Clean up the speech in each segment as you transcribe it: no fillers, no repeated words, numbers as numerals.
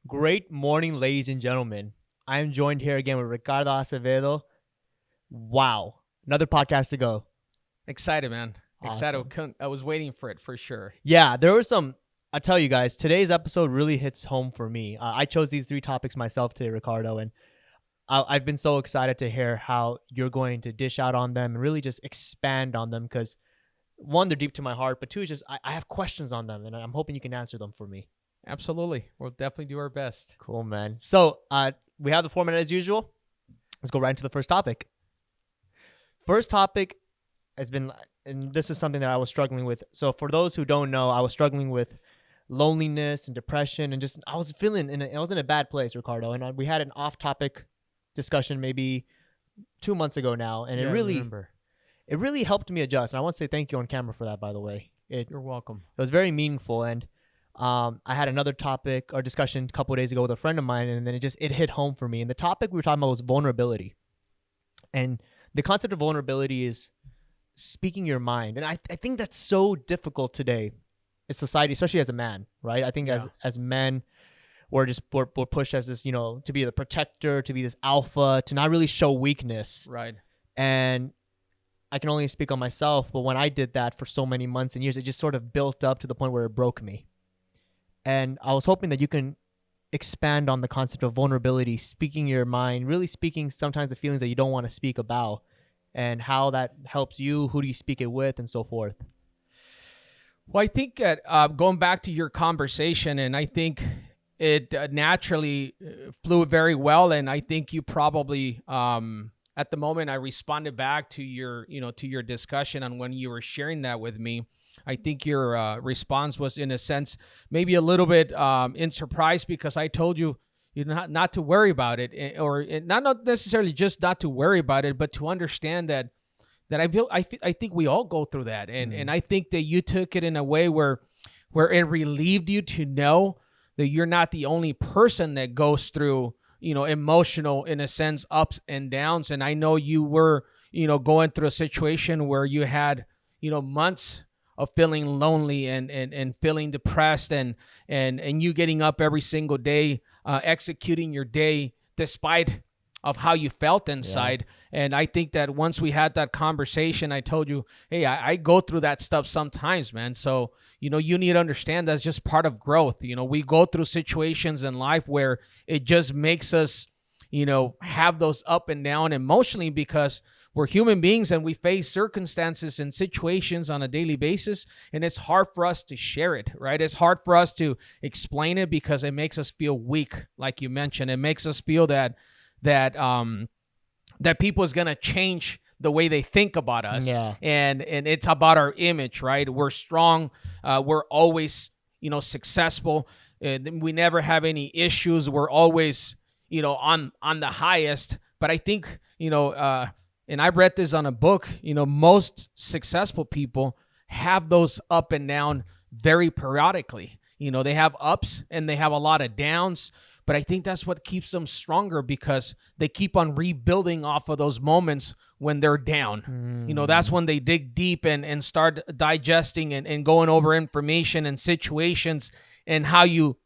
Great morning, ladies and gentlemen. I am joined here again with Ricardo Acevedo. Wow. Another podcast to go. Excited, man. Awesome. Excited. I was waiting for it for sure. Yeah, there were some. I tell you guys, today's episode really hits home for me. I chose these three topics myself today, Ricardo, and I've been so excited to hear how you're going to dish out on them and really just expand on them because, one, they're deep to my heart, but two, is just I have questions on them, and I'm hoping you can answer them for me. Absolutely. We'll definitely do our best. Cool, man. So we have the format as usual. Let's go right into the first topic. First topic has been, and this is something that I was struggling with. So for those who don't know, I was struggling with loneliness and depression, and just I was in a bad place, Ricardo. And we had an off-topic discussion maybe 2 months ago now, and Yeah, it I remember. really helped me adjust. And I want to say thank you on camera for that, by the way. You're welcome. It was very meaningful, and I had another topic or discussion a couple of days ago with a friend of mine, and then it hit home for me. And the topic we were talking about was vulnerability, and the concept of vulnerability is speaking your mind. And I think that's so difficult today in society, especially as a man, right? I think as men, we're pushed as this, to be the protector, to be this alpha, to not really show weakness. Right. And I can only speak on myself, but when I did that for so many months and years, it just sort of built up to the point where it broke me. And I was hoping that you can expand on the concept of vulnerability, speaking your mind, really speaking sometimes the feelings that you don't want to speak about, and how that helps you, who do you speak it with, and so forth. Well, I think that going back to your conversation, and I think it naturally flew very well. And I think you probably, at the moment I responded back to your discussion on when you were sharing that with me. I think your response was, in a sense, maybe a little bit in surprise, because I told you not to worry about it, or not necessarily just not to worry about it, but to understand that I think we all go through that, and I think that you took it in a way where it relieved you to know that you're not the only person that goes through emotional, in a sense, ups and downs. And I know you were going through a situation where you had months of feeling lonely and feeling depressed, and you getting up every single day, executing your day despite of how you felt inside. Yeah. And I think that once we had that conversation, I told you, hey, I go through that stuff sometimes, man. So, you need to understand that's just part of growth. We go through situations in life where it just makes us, have those up and down emotionally, because we're human beings and we face circumstances and situations on a daily basis. And it's hard for us to share it, right? It's hard for us to explain it because it makes us feel weak. Like you mentioned, it makes us feel that people is going to change the way they think about us. Yeah. And it's about our image, right? We're strong. We're always, successful. We never have any issues. We're always, on the highest. But I think, and I read this on a book, most successful people have those up and down very periodically. They have ups and they have a lot of downs. But I think that's what keeps them stronger, because they keep on rebuilding off of those moments when they're down. That's when they dig deep and start digesting and going over information and situations and how you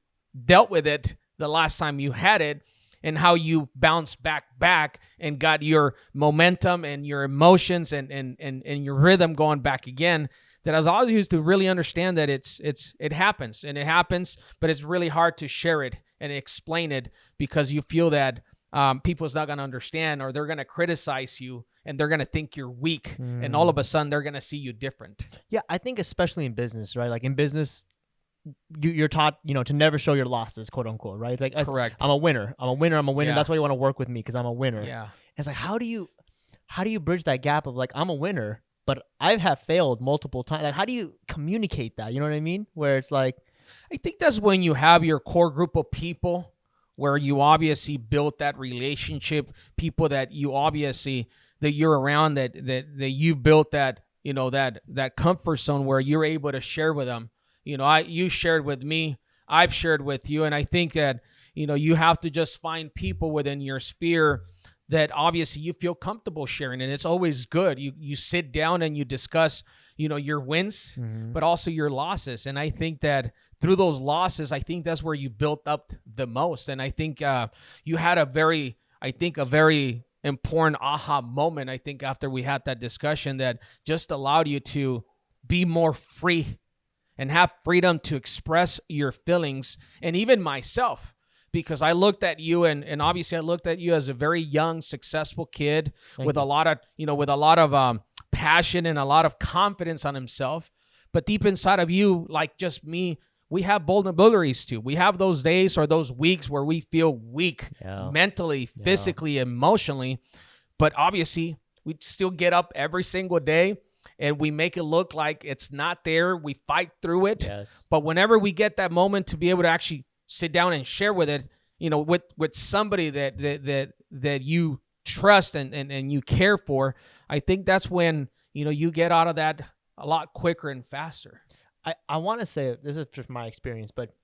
dealt with it the last time you had it, and how you bounced back and got your momentum and your emotions and your rhythm going back again. That I was always used to really understand that it happens, but it's really hard to share it and explain it, because you feel that people's not going to understand, or they're going to criticize you, and they're going to think you're weak, and all of a sudden they're going to see you different. Yeah, I think especially in business, right? Like in business, you're taught, to never show your losses, quote unquote, right? Like, correct. I'm a winner. Yeah. That's why you want to work with me, because I'm a winner. Yeah. It's like, how do you bridge that gap of like, I'm a winner, but I have failed multiple times. Like, how do you communicate that? You know what I mean? Where it's like, I think that's when you have your core group of people where you obviously built that relationship, people that you obviously, that you're around, that you built that, that comfort zone where you're able to share with them. You shared with me, I've shared with you. And I think that, you have to just find people within your sphere that obviously you feel comfortable sharing. And it's always good. You sit down and you discuss, your wins, but also your losses. And I think that through those losses, I think that's where you built up the most. And I think you had a very important aha moment, I think, after we had that discussion, that just allowed you to be more free and have freedom to express your feelings. And even myself, because I looked at you, and obviously I looked at you as a very young, successful kid with a lot of passion and a lot of confidence on himself. But deep inside of you, like just me, we have vulnerabilities too. We have those days or those weeks where we feel weak mentally, physically, emotionally. But obviously, we still get up every single day and we make it look like it's not there. We fight through it. Yes. But whenever we get that moment to be able to actually sit down and share with it, with somebody that you trust and you care for, I think that's when, you get out of that a lot quicker and faster. I want to say, this is just my experience, but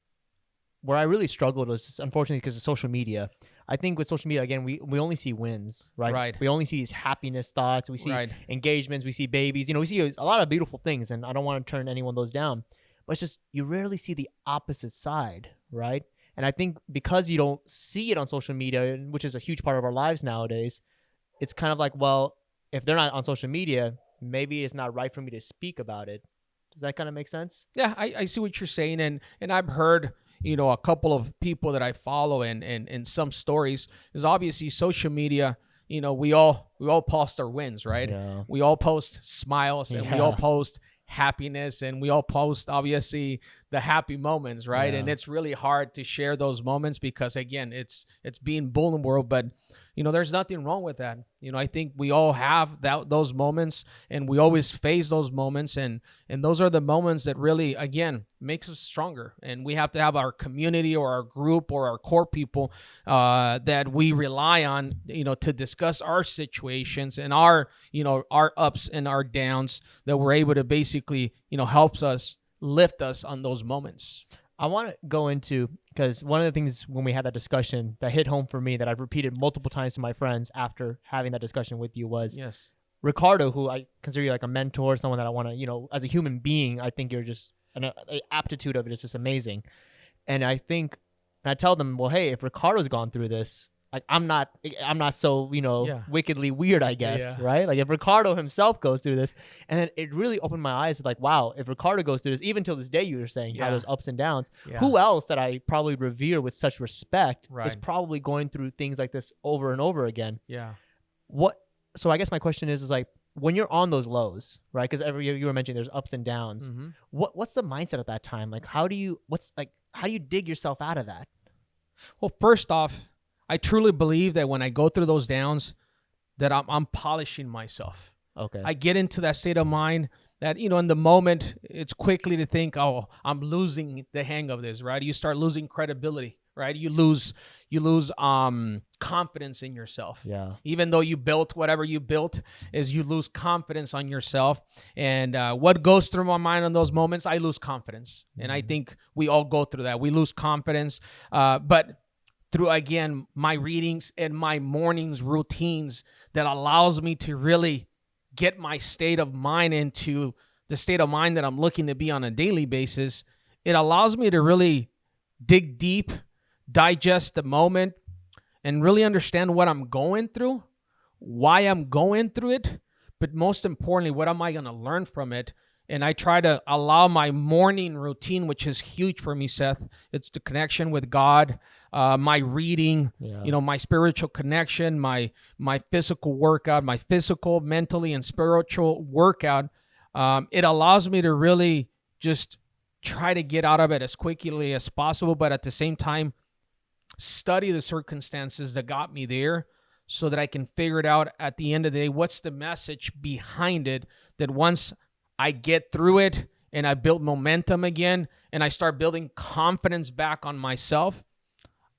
where I really struggled was just, unfortunately, because of social media. I think with social media, again, we only see wins, right? Right. We only see these happiness thoughts. We see engagements. We see babies. We see a lot of beautiful things, and I don't want to turn any one of those down. But it's just you rarely see the opposite side, right? And I think because you don't see it on social media, which is a huge part of our lives nowadays, it's kind of like, well, if they're not on social media, maybe it's not right for me to speak about it. Does that kind of make sense? Yeah, I see what you're saying, and I've heard a couple of people that I follow and some stories is obviously social media. We all post our wins, right? Yeah. We all post smiles and we all post happiness and we all post obviously the happy moments, right? Yeah. And it's really hard to share those moments because again, it's being vulnerable, but there's nothing wrong with that. I think we all have those moments and we always face those moments and those are the moments that really, again, makes us stronger. And we have to have our community or our group or our core people that we rely on, to discuss our situations and our ups and our downs that we're able to basically, helps us lift us on those moments. I want to go into, because one of the things when we had that discussion that hit home for me that I've repeated multiple times to my friends after having that discussion with you was Ricardo, who I consider you like a mentor, someone that I want to, as a human being, I think you're just an aptitude of it is just amazing. And I tell them, well, hey, if Ricardo's gone through this, like I'm not so, wickedly weird, I guess, right? Like if Ricardo himself goes through this, and then it really opened my eyes to like, wow, if Ricardo goes through this, even till this day, you were saying how there's ups and downs. Who else that I probably revere with such respect is probably going through things like this over and over again? Yeah. So I guess my question is like, when you're on those lows, right? Because every year you were mentioning there's ups and downs. Mm-hmm. What's the mindset at that time? Like, how do you dig yourself out of that? Well, first off, I truly believe that when I go through those downs, that I'm polishing myself. Okay. I get into that state of mind that, in the moment, it's quickly to think, oh, I'm losing the hang of this, right? You start losing credibility, right? You lose confidence in yourself. Yeah. Even though you built whatever you built, is you lose confidence on yourself. And what goes through my mind in those moments, I lose confidence. Mm-hmm. And I think we all go through that. We lose confidence. But through, again, my readings and my mornings routines that allows me to really get my state of mind into the state of mind that I'm looking to be on a daily basis, it allows me to really dig deep, digest the moment, and really understand what I'm going through, why I'm going through it, but most importantly, what am I going to learn from it? And I try to allow my morning routine, which is huge for me, Seth. It's the connection with God, my reading, my spiritual connection, my physical workout, my physical, mentally, and spiritual workout. It allows me to really just try to get out of it as quickly as possible, but at the same time, study the circumstances that got me there so that I can figure it out at the end of the day. What's the message behind it that once I get through it and I build momentum again and I start building confidence back on myself,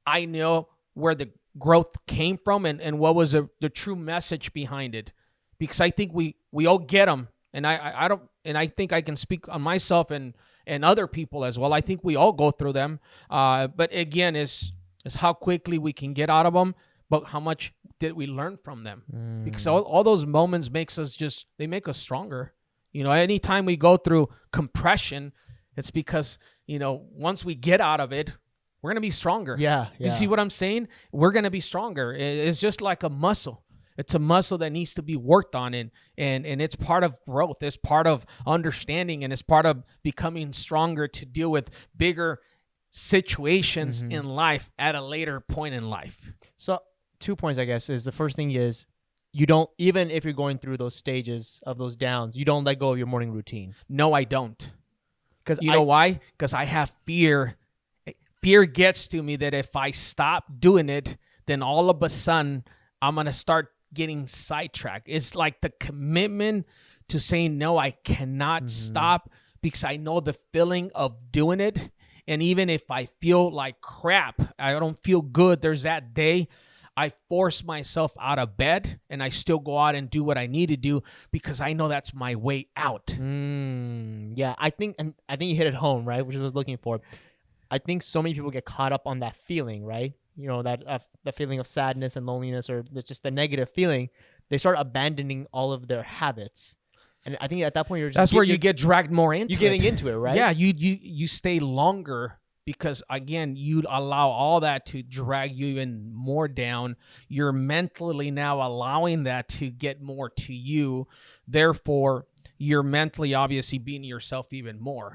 I know where the growth came from and what was the true message behind it. Because I think we all get them. And I think I can speak on myself and other people as well. I think we all go through them. But again, is how quickly we can get out of them, but how much did we learn from them? Because all those moments make us stronger. Anytime we go through compression, it's because, once we get out of it, we're going to be stronger. Yeah. You see what I'm saying? We're going to be stronger. It's just like a muscle. It's a muscle that needs to be worked on, and it's part of growth. It's part of understanding, and it's part of becoming stronger to deal with bigger situations in life at a later point in life. So 2 points, I guess, is the first thing is you don't, even if you're going through those stages of those downs, you don't let go of your morning routine. No, I don't. Because you know why? Because I have fear. Fear gets to me that if I stop doing it, then all of a sudden I'm going to start getting sidetracked. It's like the commitment to saying, no, I cannot stop, because I know the feeling of doing it. And even if I feel like crap, I don't feel good, there's that day, I force myself out of bed and I still go out and do what I need to do, because I know that's my way out. Yeah, I think you hit it home, right? Which is what I was looking for. I think so many people get caught up on that feeling, right? That feeling of sadness and loneliness, or just the negative feeling. They start abandoning all of their habits. And I think at that point, that's where you get dragged more into it. You're getting into it, right? Yeah, you stay longer, because, again, you allow all that to drag you even more down. You're mentally now allowing that to get more to you. Therefore, you're mentally obviously beating yourself even more,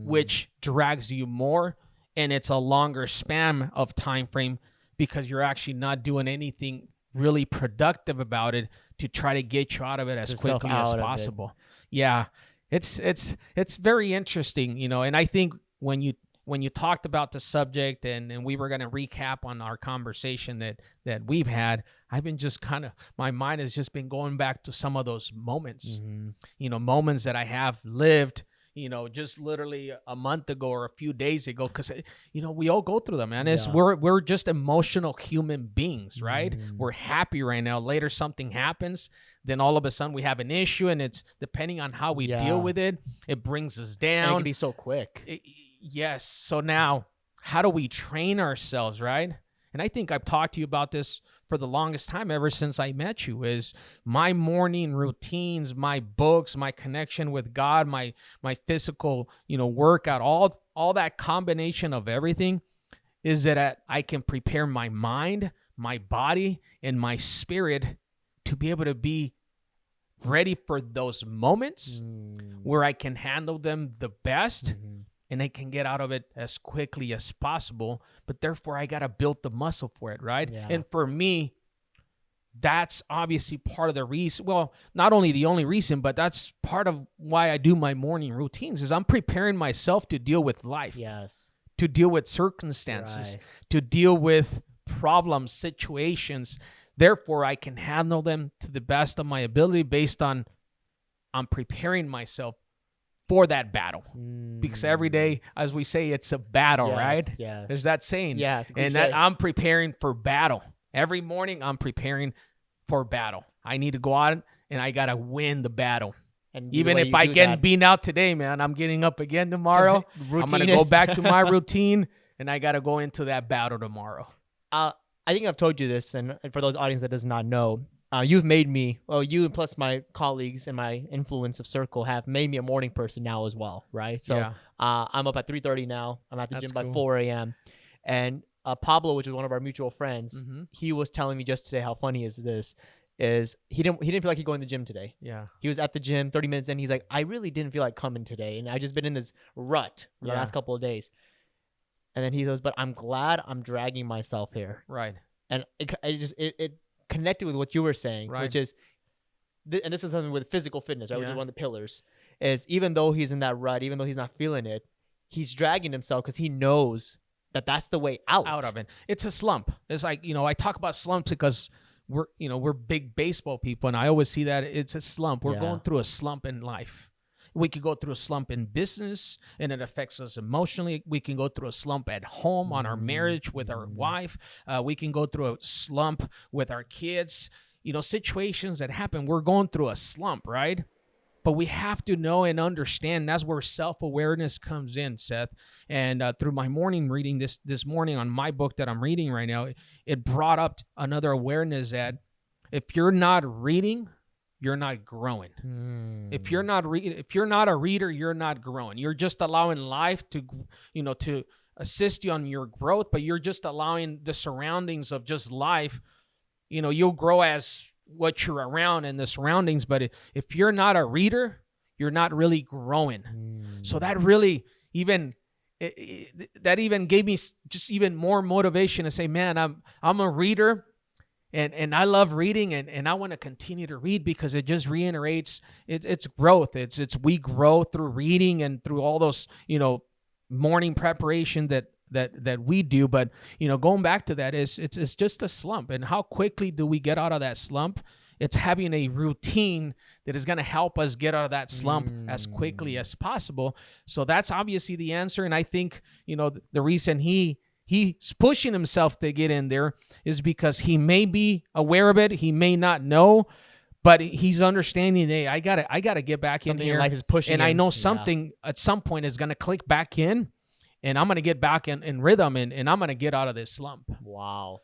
which drags you more, and it's a longer span of time frame, because you're actually not doing anything really productive about it to try to get you out of it as quickly as possible. Yeah, it's very interesting, and I think when you talked about the subject and we were going to recap on our conversation that we've had, I've been just my mind has just been going back to some of those moments, moments that I have lived, just literally a month ago or a few days ago, because, we all go through them, man. We're just emotional human beings, right? We're happy right now. Later something happens, then all of a sudden we have an issue, and it's depending on how we deal with it, it brings us down. And it can be so quick. Yes. So now, how do we train ourselves, right? And I think I've talked to you about this for the longest time, ever since I met you, is my morning routines, my books, my connection with God, my physical, workout, all that combination of everything is that I can prepare my mind, my body, and my spirit to be able to be ready for those moments where I can handle them the best. And I can get out of it as quickly as possible, but therefore I got to build the muscle for it, right? Yeah. And for me, that's obviously part of the reason. Well, not only the only reason, but that's part of why I do my morning routines, is I'm preparing myself to deal with life, to deal with circumstances, to deal with problems, situations. Therefore, I can handle them to the best of my ability based on I'm preparing myself for that battle, because every day, as we say, it's a battle, right? Yes. There's that saying, and that I'm preparing for battle. Every morning, I'm preparing for battle. I need to go out and I gotta win the battle. And even if I get beaten out today, man, I'm getting up again tomorrow. I'm gonna go back to my routine, and I gotta go into that battle tomorrow. I think I've told you this, and for those audience that does not know, you've made me, you plus my colleagues and my influence of circle have made me a morning person now as well, right? So I'm up at 3:30 now. I'm at the gym by 4 a.m. And Pablo, which is one of our mutual friends, he was telling me just today, how funny is this, is he didn't feel like he going to the gym today. Yeah. He was at the gym 30 minutes in. He's like, I really didn't feel like coming today. And I just been in this rut for the last couple of days. And then he goes, but I'm glad I'm dragging myself here. Right. And it connected with what you were saying, which is, and this is something with physical fitness, right? Which is one of the pillars, is even though he's in that rut, even though he's not feeling it, he's dragging himself because he knows that that's the way out of it. It's a slump. It's like, I talk about slumps because we're big baseball people, and I always see that it's a slump. We're going through a slump in life. We could go through a slump in business, and it affects us emotionally. We can go through a slump at home on our marriage with our wife. We can go through a slump with our kids. Situations that happen, we're going through a slump, right? But we have to know and understand. That's where self-awareness comes in, Seth. And through my morning reading this morning on my book that I'm reading right now, it brought up another awareness that if you're not reading, you're not growing. If you're Hmm. not if you're not a reader, you're not growing. You're just allowing life to, to assist you on your growth, but you're just allowing the surroundings of just life. You'll grow as what you're around in the surroundings, but if you're not a reader, you're not really growing. So Hmm. that really even that even gave me just even more motivation to say, man, I'm a reader, and I love reading, and I want to continue to read because it just reiterates it's growth. It's we grow through reading and through all those morning preparation that we do. But going back to that, it's just a slump, and how quickly do we get out of that slump? It's having a routine that is going to help us get out of that slump as quickly as possible. So that's obviously the answer. And I think, the reason he's pushing himself to get in there is because he may be aware of it. He may not know, but he's understanding, hey, I gotta get back Something in here. life is pushing And I him. know Yeah. something at some point is going to click back in, and I'm going to get back in rhythm, and I'm going to get out of this slump. Wow.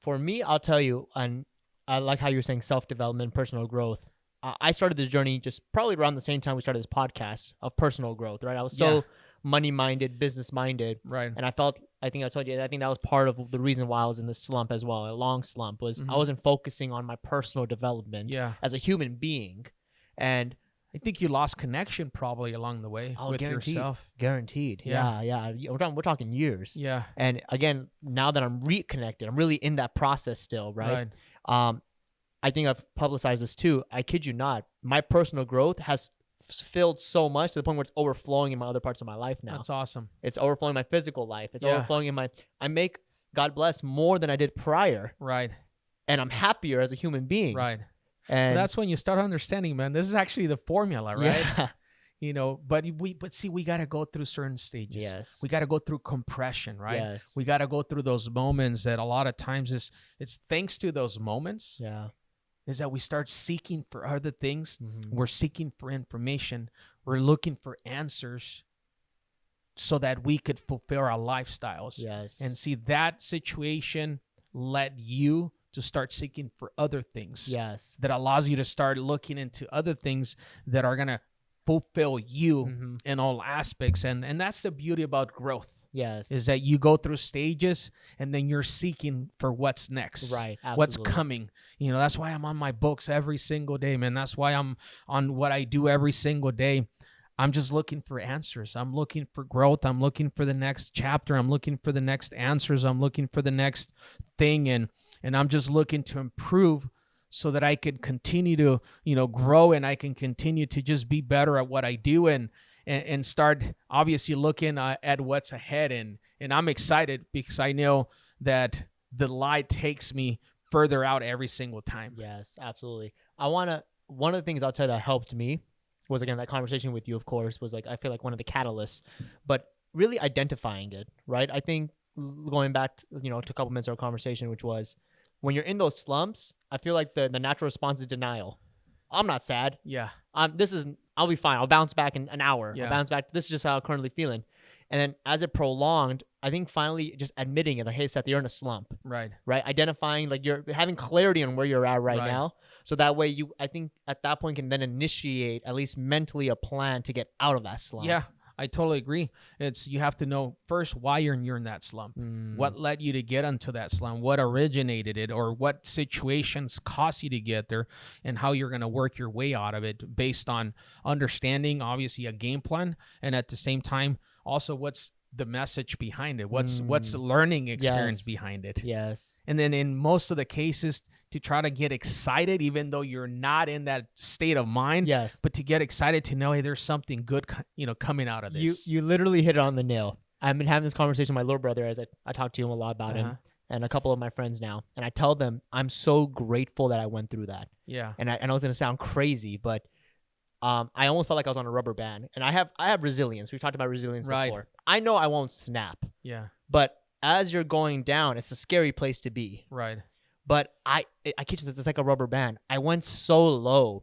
For me, I'll tell you, and I like how you're saying self-development, personal growth. I started this journey just probably around the same time we started this podcast of personal growth, right? I was so Yeah. money-minded, business-minded, Right. and I think I told you, I think that was part of the reason why I was in this slump as well, a long slump, was I Mhm. wasn't focusing on my personal development Yeah. as a human being. And I think you lost connection probably along the way with guaranteed. yourself. Guaranteed. Yeah. Yeah. We're talking years. Yeah. And again, now that I'm reconnected, I'm really in that process still, right? Right. I think I've publicized this too. I kid you not. My personal growth has filled so much to the point where it's overflowing in my other parts of my life now. That's awesome. It's overflowing in my physical life. It's Yeah. overflowing in I make, God bless, more than I did prior. Right. And I'm happier as a human being. Right. And That's when you start understanding, man. This is actually the formula, right? Yeah. But we got to go through certain stages. Yes. We got to go through compression, right? Yes. We got to go through those moments that a lot of times it's thanks to those moments Yeah. is that we start seeking for other things. Mhm. We're seeking for information. We're looking for answers so that we could fulfill our lifestyles. Yes. And see, that situation led you to start seeking for other things. yes. That allows you to start looking into other things that are going to fulfill you Mhm. in all aspects. And that's the beauty about growth, Yes. is that you go through stages and then you're seeking for what's next. right. What's Absolutely. coming. That's why I'm on my books every single day, man. That's why I'm on what I do every single day. I'm just looking for answers. I'm looking for growth. I'm looking for the next chapter. I'm looking for the next answers. I'm looking for the next thing. And I'm just looking to improve so that I could continue to, grow, and I can continue to just be better at what I do, and start obviously looking at what's ahead. And I'm excited because I know that the light takes me further out every single time. Yes, absolutely. One of the things I'll tell you that helped me was, again, that conversation with you, of course, was I feel like one of the catalysts, but really identifying it, right? I think going back to, to a couple minutes of our conversation, which was when you're in those slumps, I feel like the natural response is denial. I'm not sad. Yeah. I'll be fine. I'll bounce back in an hour. Yeah. I'll bounce back. This is just how I'm currently feeling. And then as it prolonged, I think finally just admitting it, like, hey, Seth, you're in a slump, Right. right? Identifying, like, you're having clarity on where you're at right now. So that way I think at that point can then initiate, at least mentally, a plan to get out of that slump. Yeah, I totally agree. You have to know first why you're in that slump. What led you to get into that slump? What originated it, or what situations caused you to get there, and how you're going to work your way out of it based on understanding, obviously, a game plan, and at the same time, also what's the message behind it? What's the learning experience Yes. behind it? Yes. And then in most of the cases, to try to get excited, even though you're not in that state of mind, Yes. but to get excited to know, hey, there's something good, coming out of this. You literally hit it on the nail. I've been having this conversation with my little brother, as I talk to him a lot about him, and a couple of my friends now. And I tell them I'm so grateful that I went through that. Yeah. And I know it's going to sound crazy, but I almost felt like I was on a rubber band. And I have resilience. We've talked about resilience before. I know I won't snap. Yeah. But as you're going down, it's a scary place to be. Right. But I kid you, it's like a rubber band. I went so low,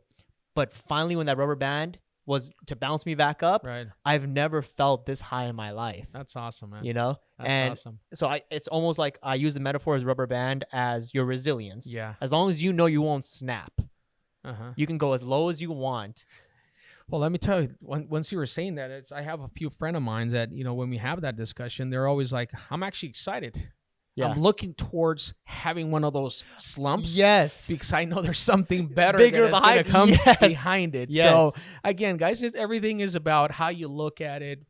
but finally when that rubber band was to bounce me back up, Right. I've never felt this high in my life. That's awesome, man. That's and awesome. So it's almost like I use the metaphor as rubber band as your resilience. Yeah. As long as you know you won't snap, Uh-huh. You can go as low as you want. Well, let me tell you, once you were saying that, I have a few friend of mine that, when we have that discussion, they're always like, I'm actually excited. Yeah. I'm looking towards having one of those slumps. Yes. Because I know there's something better Bigger that is going to come yes. behind it. Yes. So again, guys, everything is about how you look at it,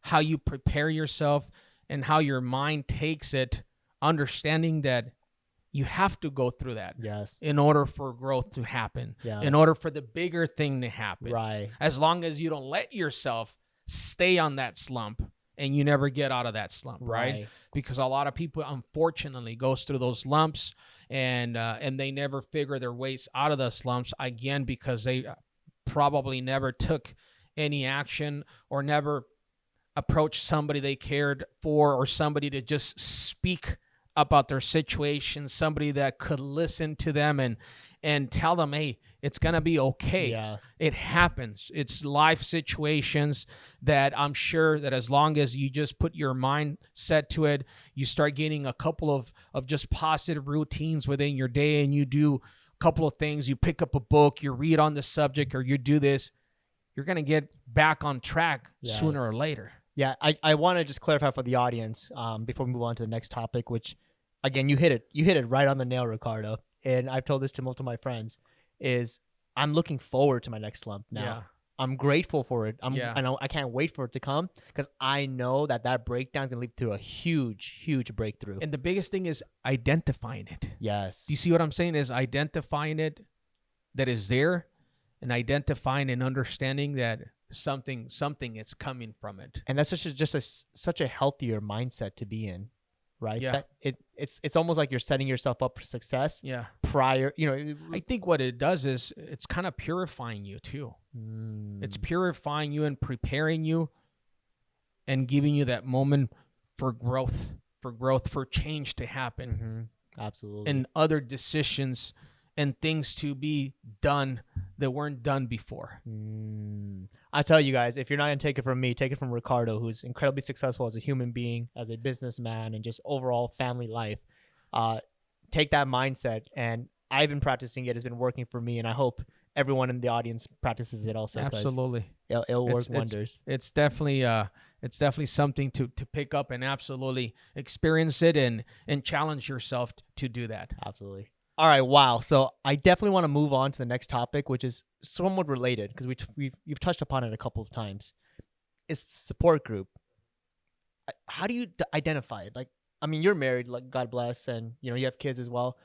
how you prepare yourself, and how your mind takes it, understanding that you have to go through that Yes. in order for growth to happen, Yes. in order for the bigger thing to happen. Right. As long as you don't let yourself stay on that slump and you never get out of that slump, right? Because a lot of people, unfortunately, goes through those lumps and they never figure their ways out of the slumps, again, because they probably never took any action or never approached somebody they cared for, or somebody to just speak about their situation, somebody that could listen to them and tell them, hey, it's going to be okay. Yeah. It happens. It's life situations that I'm sure that as long as you just put your mind set to it, you start getting a couple of just positive routines within your day, and you do a couple of things. You pick up a book, you read on the subject, or you do this, you're going to get back on track sooner or later. Yeah, I want to just clarify for the audience before we move on to the next topic, which, again, you hit it right on the nail, Ricardo. And I've told this to multiple of my friends, is I'm looking forward to my next slump now. Yeah. I'm grateful for it. I can't wait for it to come, because I know that breakdown is going to lead to a huge, huge breakthrough. And the biggest thing is identifying it. Yes. Do you see what I'm saying? Is identifying it, that is there, and identifying and understanding that something is coming from it. And that's such a healthier mindset to be in, right? Yeah. That it's almost like you're setting yourself up for success. Yeah. Prior, I think what it does is it's kind of purifying you too. It's purifying you and preparing you and giving you that moment for growth, for change to happen. Absolutely. And other decisions and things to be done that weren't done before. I tell you guys, if you're not going to take it from me, take it from Ricardo, who's incredibly successful as a human being, as a businessman, and just overall family life. Take that mindset, and I've been practicing it. It's been working for me, and I hope everyone in the audience practices it also. Absolutely. It'll work wonders. It's definitely something to pick up and absolutely experience it and challenge yourself to do that. Absolutely. All right, wow. So I definitely want to move on to the next topic, which is somewhat related, because you've touched upon it a couple of times. It's support group. How do you identify it? Like, I mean, you're married, like, God bless, and you have kids as well.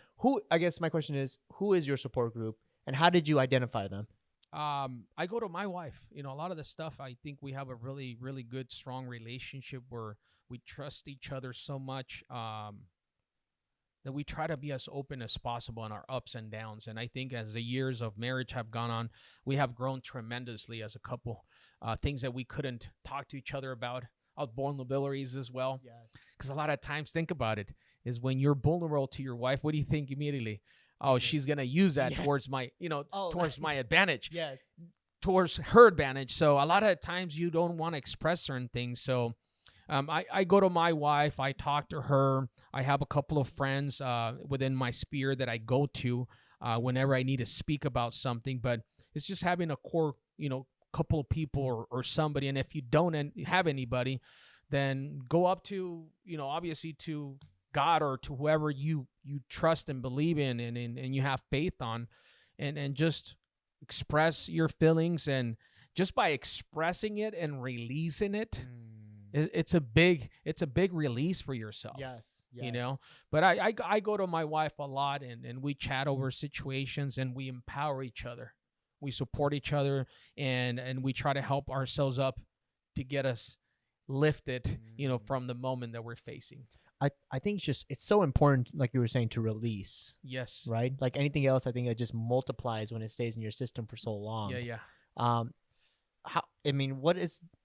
I guess my question is, who is your support group, and how did you identify them? I go to my wife. A lot of the stuff, I think we have a really, really good, strong relationship where we trust each other so much. That we try to be as open as possible in our ups and downs. And I think as the years of marriage have gone on, we have grown tremendously as a couple. Things that we couldn't talk to each other about, our vulnerabilities as well. Because a lot of times, think about it, is when you're vulnerable to your wife, what do you think immediately? Oh, she's going to use that towards my, towards my advantage. Yes. Towards her advantage. So a lot of times you don't want to express certain things. So I go to my wife, I talk to her. I have a couple of friends within my sphere that I go to whenever I need to speak about something. But it's just having a core, couple of people or somebody. And if you don't have anybody, then go up to, obviously to God or to whoever you trust and believe in and you have faith on, and just express your feelings. And just by expressing it and releasing it, it's a big release for yourself. Yes. But I go to my wife a lot, and we chat over situations, and we empower each other. We support each other, and we try to help ourselves up to get us lifted, from the moment that we're facing. I think it's so important, like you were saying, to release. Yes. Right? Like anything else, I think it just multiplies when it stays in your system for so long. Yeah.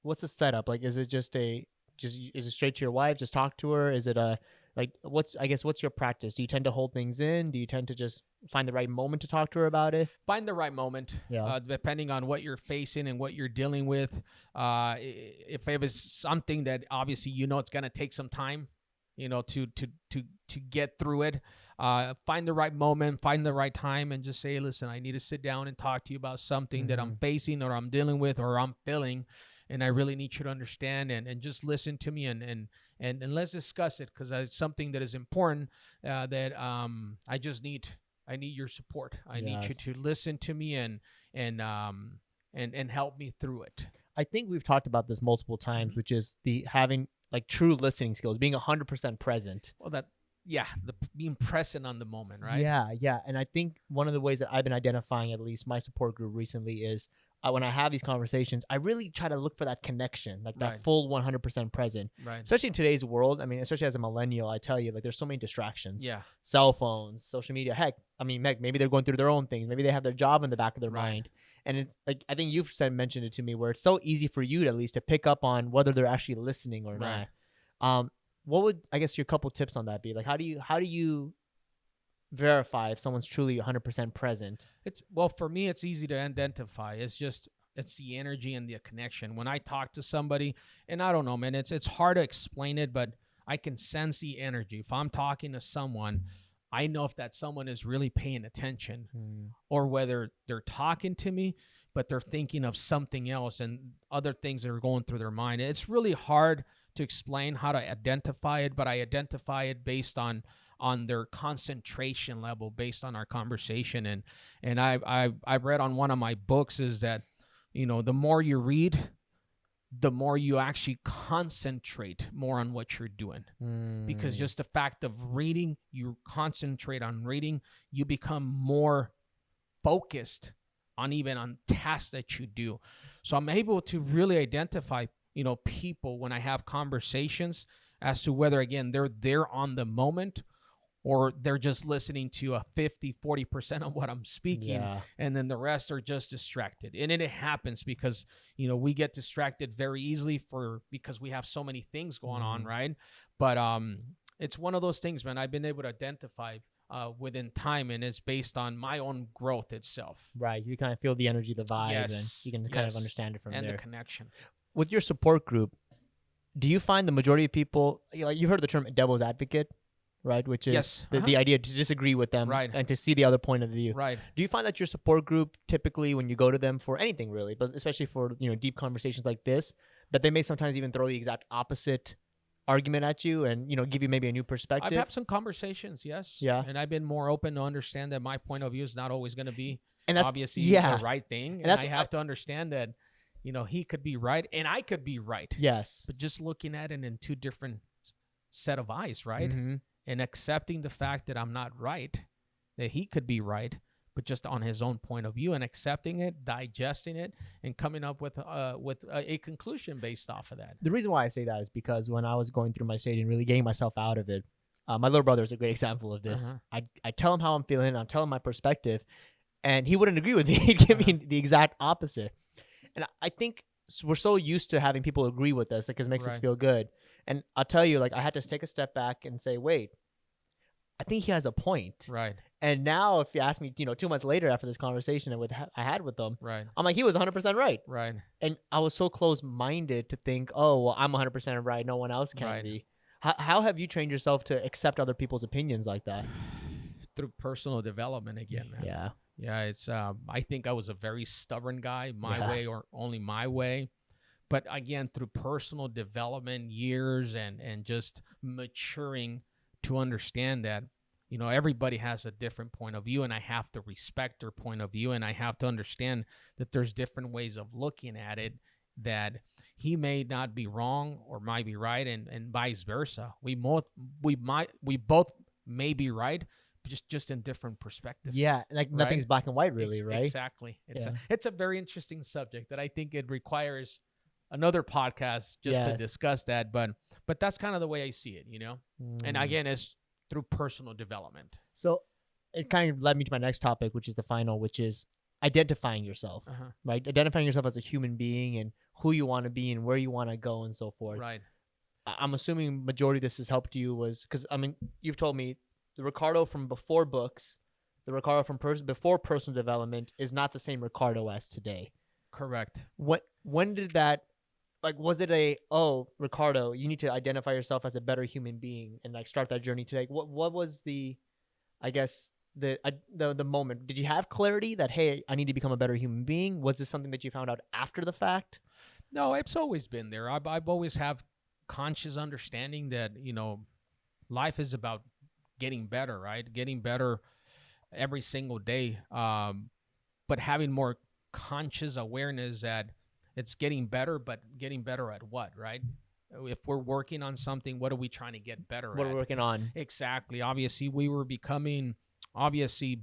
What's the setup? Like, is it is it straight to your wife? Just talk to her? Is it what's your practice? Do you tend to hold things in? Do you tend to just find the right moment to talk to her about it? Find the right moment. Yeah. Depending on what you're facing and what you're dealing with. If it was something that obviously it's going to take some time, to get through it. Find the right moment, find the right time, and just say, listen, I need to sit down and talk to you about something that I'm facing or I'm dealing with or I'm feeling, and I really need you to understand and just listen to me and let's discuss it, because it's something that is important, that I need your support. I need you Yes. to listen to me and help me through it. I think we've talked about this multiple times, which is the having like true listening skills, being 100% present. Well, being present on the moment, right? Yeah. And I think one of the ways that I've been identifying, at least my support group recently, is when I have these conversations, I really try to look for that connection, like that Right. full 100% present. Right. Especially in today's world. I mean, especially as a millennial, I tell you, like there's so many distractions. Yeah. Cell phones, social media. Heck, I mean, maybe they're going through their own things. Maybe they have their job in the back of their Right. mind. And it's like, I think you've mentioned it to me, where it's so easy for you to, at least, to pick up on whether they're actually listening or Right. not. What would, I guess, your couple tips on that be? Like, how do you verify if someone's truly 100% present? Well, for me, it's easy to identify. It's the energy and the connection. When I talk to somebody, and I don't know, man, it's hard to explain it, but I can sense the energy. If I'm talking to someone, I know if that someone is really paying attention, or whether they're talking to me, but they're thinking of something else and other things that are going through their mind. It's really hard to explain how to identify it, but I identify it based on their concentration level, based on our conversation. And I read on one of my books is that, the more you read, the more you actually concentrate more on what you're doing. Because just the fact of reading, you concentrate on reading, you become more focused on tasks that you do. So I'm able to really identify, people when I have conversations as to whether, again, they're there on the moment, or they're just listening to a 50-40% of what I'm speaking, and then the rest are just distracted. And it happens because, we get distracted very easily because we have so many things going on, right? But it's one of those things, man, I've been able to identify within time, and it's based on my own growth itself. Right. You kind of feel the energy, the vibe, and you can kind of understand it from and there. The connection. With your support group, do you find the majority of people, like, you've heard the term devil's advocate, right? Which is the idea to disagree with them, right, and to see the other point of view. Right. Do you find that your support group, typically when you go to them for anything really, but especially for, deep conversations like this, that they may sometimes even throw the exact opposite argument at you and, give you maybe a new perspective? I've had some conversations, yes. Yeah. And I've been more open to understand that my point of view is not always going to be obviously the right thing. And I have to understand that, he could be right and I could be right. Yes. But just looking at it in two different set of eyes, right? And accepting the fact that I'm not right, that he could be right, but just on his own point of view, and accepting it, digesting it, and coming up with a conclusion based off of that. The reason why I say that is because when I was going through my stage and really getting myself out of it, my little brother is a great example of this. I tell him how I'm feeling, I tell him my perspective, and he wouldn't agree with me. He'd give me the exact opposite. And I think we're so used to having people agree with us because it makes us feel good. And I'll tell you, like, I had to take a step back and say, wait, I think he has a point. Right. And now if you ask me, 2 months later after this conversation I had with them, right, I'm like, he was 100% right. Right. And I was so close-minded to think, oh, well, I'm 100% right. No one else can be. How have you trained yourself to accept other people's opinions like that? Through personal development again, man. Yeah. Yeah, it's I think I was a very stubborn guy, my way or only my way. But again, through personal development, years and just maturing to understand that, everybody has a different point of view, and I have to respect their point of view, and I have to understand that there's different ways of looking at it, that he may not be wrong or might be right, and vice versa. We both may be right, just in different perspectives. Yeah, like nothing's black and white, really, right? Exactly. It's a very interesting subject that I think it requires another podcast just to discuss that. But that's kind of the way I see it, And again, it's through personal development. So it kind of led me to my next topic, which is the final, which is identifying yourself, right? Identifying yourself as a human being and who you want to be and where you want to go and so forth. Right. I'm assuming majority of this has helped you because, you've told me the Ricardo from before books, the Ricardo from before personal development is not the same Ricardo as today. Correct. When did that like, was it Ricardo, you need to identify yourself as a better human being and like start that journey today? What was the, I guess the moment? Did you have clarity that, hey, I need to become a better human being? Was this something that you found out after the fact? No, it's always been there. I've always have conscious understanding that life is about getting better, right? Getting better every single day. But having more conscious awareness that it's getting better, but getting better at what, right? If we're working on something, what are we trying to get better What are at? we working on? Exactly. Obviously, we were becoming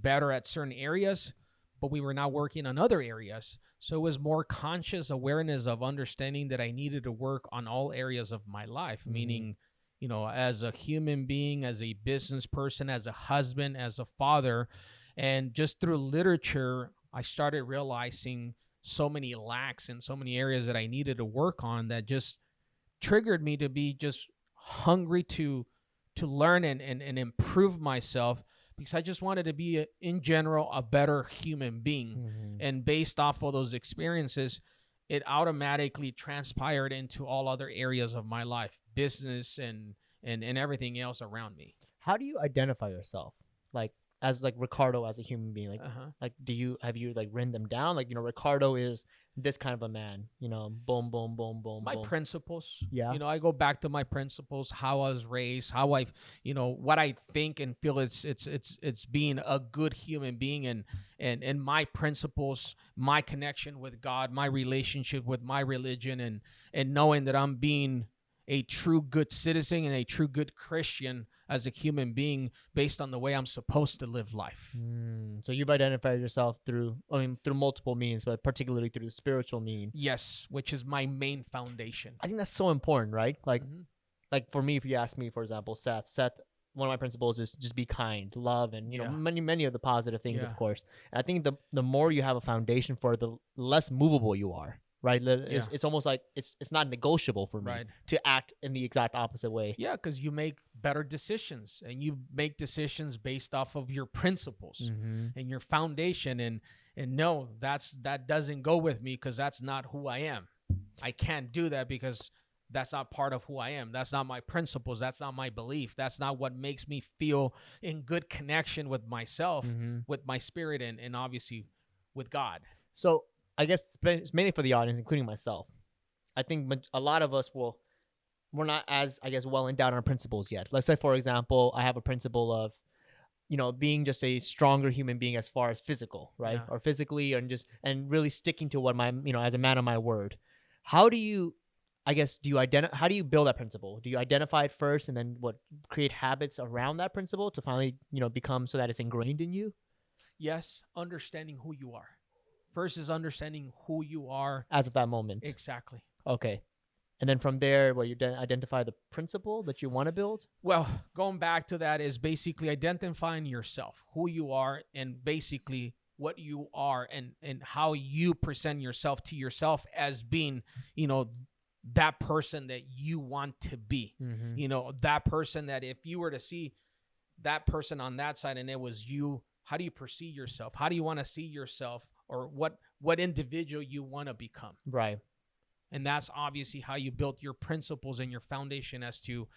better at certain areas, but we were now working on other areas. So it was more conscious awareness of understanding that I needed to work on all areas of my life, meaning, as a human being, as a business person, as a husband, as a father. And just through literature, I started realizing so many lacks in so many areas that I needed to work on that just triggered me to be just hungry to learn and improve myself, because I just wanted to be in general a better human being. And based off of those experiences, it automatically transpired into all other areas of my life, business and everything else around me. How do you identify yourself? Like, as like Ricardo as a human being, like Uh-huh. like have you like written them down? Like, Ricardo is this kind of a man, boom, boom, boom, boom, My boom. principles. Yeah. I go back to my principles, how I was raised, how I, what I think and feel it's being a good human being, and my principles, my connection with God, my relationship with my religion, and knowing that I'm being a true good citizen and a true good Christian as a human being based on the way I'm supposed to live life. So you've identified yourself through multiple means, but particularly through the spiritual mean. Yes, which is my main foundation. I think that's so important, right? Like, Mhm. like for me, if you ask me, for example, Seth, one of my principles is just be kind, love, and Yeah. many of the positive things, Yeah. of course. And I think the more you have a foundation for, the less movable you are, right? It's almost like it's not negotiable for me Right. to act in the exact opposite way. Yeah, because you make better decisions, and you make decisions based off of your principles and your foundation. And no, that doesn't go with me, because that's not who I am. I can't do that because that's not part of who I am. That's not my principles. That's not my belief. That's not what makes me feel in good connection with myself, with my spirit, and obviously with God. So I guess it's mainly for the audience, including myself. I think a lot of us we're not as, I guess, well endowed on our principles yet. Let's say, for example, I have a principle of, being just a stronger human being as far as physical, right? Yeah. Or physically, and really sticking to what my, as a man of my word. How do you, I guess, how do you build that principle? Do you identify it first and then create habits around that principle to finally, become so that it's ingrained in you? Yes, understanding who you are. First is understanding who you are. As of that moment. Exactly. Okay. And then from there, you identify the principle that you want to build? Well, going back to that is basically identifying yourself, who you are, and basically what you are, and how you present yourself to yourself as being, that person that you want to be. That person that if you were to see that person on that side and it was you, how do you perceive yourself? How do you want to see yourself, or what individual you want to become? Right. And that's obviously how you built your principles and your foundation as to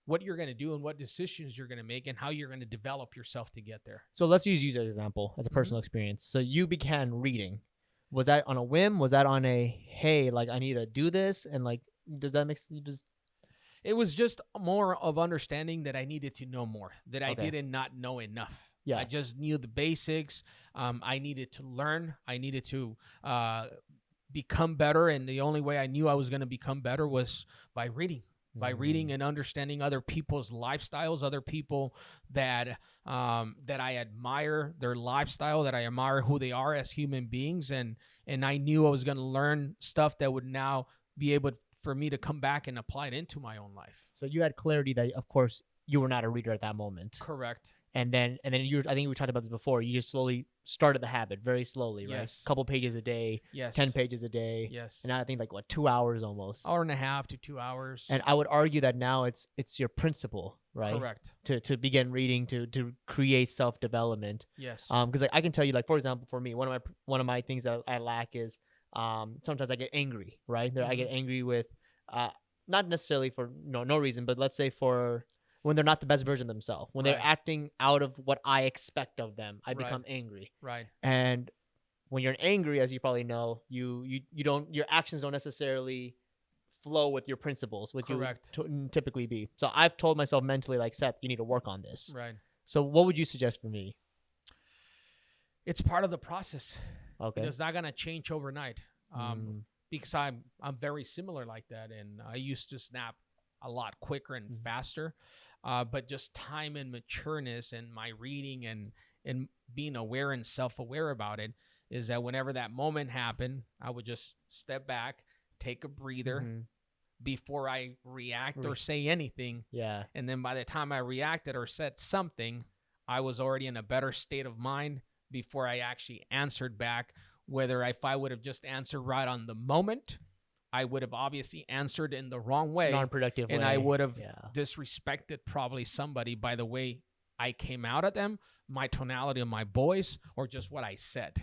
what you're going to do and what decisions you're going to make and how you're going to develop yourself to get there. So let's use you as an example, as a personal experience. So you began reading. Was that on a whim? Was that on a, hey, like I need to do this? And like, does that make sense? It was just more of understanding that I needed to know more, that I Okay. did not know enough. Yeah. I just knew the basics. I needed to learn. I needed to become better. And the only way I knew I was going to become better was by reading. By reading and understanding other people's lifestyles, other people that I admire their lifestyle, that I admire who they are as human beings, and I knew I was going to learn stuff that would now be able for me to come back and apply it into my own life. So you had clarity that, of course, you were not a reader at that moment. Correct. And then I think we talked about this before. You just slowly started the habit, very slowly, right? Yes. A couple pages a day. Yes. 10 pages a day. Yes. And now I think 2 hours almost. Hour and a half to 2 hours. And I would argue that now it's your principle, right? Correct. To begin reading, to create self-development. Yes. Because I can tell you, for example, for me, one of my things that I lack is sometimes I get angry, right? I get angry with uh, not necessarily for no reason, but let's say for when they're not the best version of themselves, when they're Right. acting out of what I expect of them, I Right. become angry. Right. And when you're angry, as you probably know, you don't, your actions don't necessarily flow with your principles, which Correct. you typically be. So I've told myself mentally, like, Seth, you need to work on this. Right. So what would you suggest for me? It's part of the process. Okay. It's not gonna change overnight. Mm. Because I'm very similar like that, and I used to snap a lot quicker and faster. But just time and matureness and my reading and being aware and self-aware about it is that whenever that moment happened, I would just step back, take a breather before I react or say anything. Yeah. And then by the time I reacted or said something, I was already in a better state of mind before I actually answered back. Whether if I would have just answered right on the moment, I would have obviously answered in the wrong way. Non-productive and way. I would have disrespected probably somebody by the way I came out at them, my tonality of my voice, or just what I said.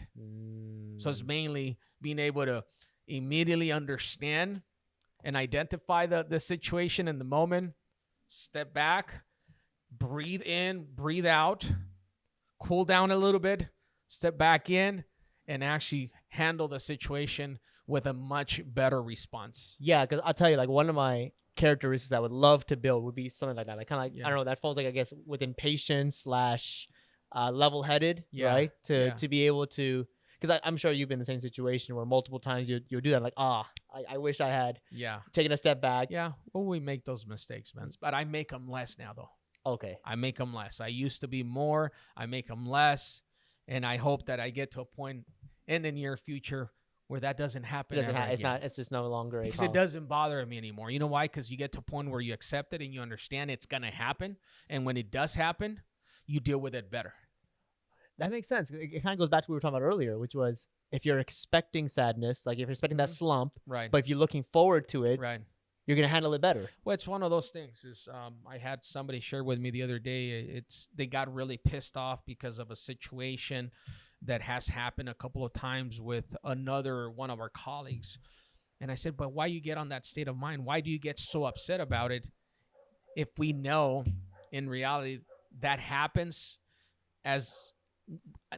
So it's mainly being able to immediately understand and identify the situation in the moment, step back, breathe in, breathe out, cool down a little bit, step back in, and actually handle the situation with a much better response. Yeah, because I'll tell you, like, one of my characteristics I would love to build would be something like that. Like, kind of like, I don't know, that falls like, I guess, within patience slash level-headed, right? To be able to, because I'm sure you've been in the same situation where multiple times you'll do that, like, I wish I had taken a step back. Yeah, well, we make those mistakes, man. But I make them less now, though. Okay. I make them less. I used to be more. I make them less. And I hope that I get to a point in the near future where that doesn't happen. It's just no longer because it doesn't bother me anymore. You know why? Because you get to a point where you accept it and you understand it's gonna happen. And when it does happen, you deal with it better. That makes sense. It kind of goes back to what we were talking about earlier, which was if you're expecting sadness, like if you're expecting that slump, right? But if you're looking forward to it, right? You're gonna handle it better. Well, it's one of those things. I had somebody share with me the other day. They got really pissed off because of a situation that has happened a couple of times with another one of our colleagues. And I said, but why you get on that state of mind? Why do you get so upset about it if we know in reality that happens as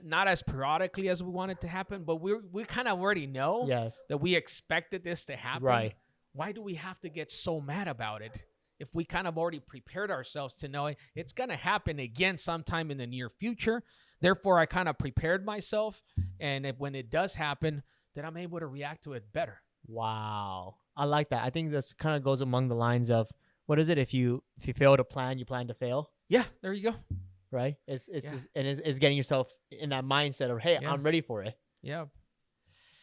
not as periodically as we want it to happen, but we kind of already know that we expected this to happen. Right. Why do we have to get so mad about it if we kind of already prepared ourselves to know it's going to happen again sometime in the near future? Therefore, I kind of prepared myself, and when it does happen, then I'm able to react to it better. Wow. I like that. I think this kind of goes among the lines of, what is it? If you fail to plan, you plan to fail. Yeah, there you go. Right? It's just, and it's getting yourself in that mindset of, hey, I'm ready for it. Yeah.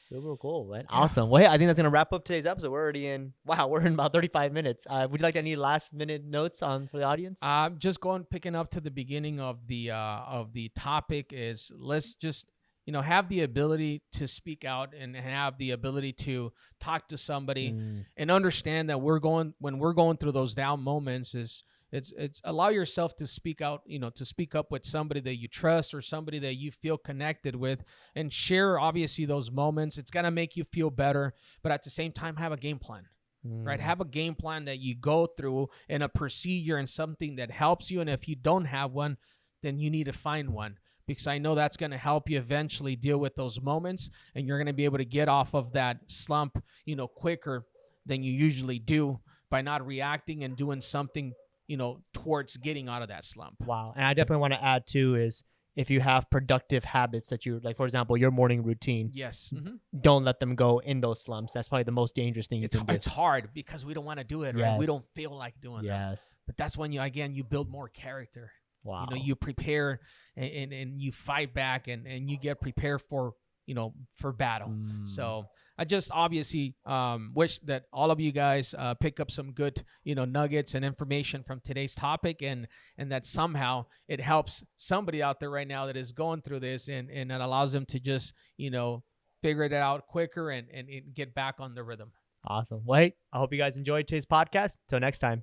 Super cool, man. Yeah. Awesome. Well, hey, I think that's going to wrap up today's episode. We're in about 35 minutes. Would you like any last minute notes for the audience? Just picking up to the beginning of the topic is, let's just, have the ability to speak out and have the ability to talk to somebody and understand that when we're going through those down moments it's allow yourself to speak out, to speak up with somebody that you trust or somebody that you feel connected with, and share obviously those moments. It's going to make you feel better, but at the same time, have a game plan, right? Have a game plan that you go through and a procedure and something that helps you. And if you don't have one, then you need to find one, because I know that's going to help you eventually deal with those moments, and you're going to be able to get off of that slump, quicker than you usually do by not reacting and doing something towards getting out of that slump. Wow. And I definitely want to add too is, if you have productive habits that you like, for example, your morning routine, don't let them go in those slumps. That's probably the most dangerous thing you can do. It's hard because we don't want to do it, right? We don't feel like doing that. But that's when you build more character. Wow. You prepare and you fight back and you get prepared for battle. So I just obviously wish that all of you guys pick up some good, nuggets and information from today's topic, and that somehow it helps somebody out there right now that is going through this, and it allows them to just, figure it out quicker and get back on the rhythm. Awesome. Well, hey, I hope you guys enjoyed today's podcast. Till next time.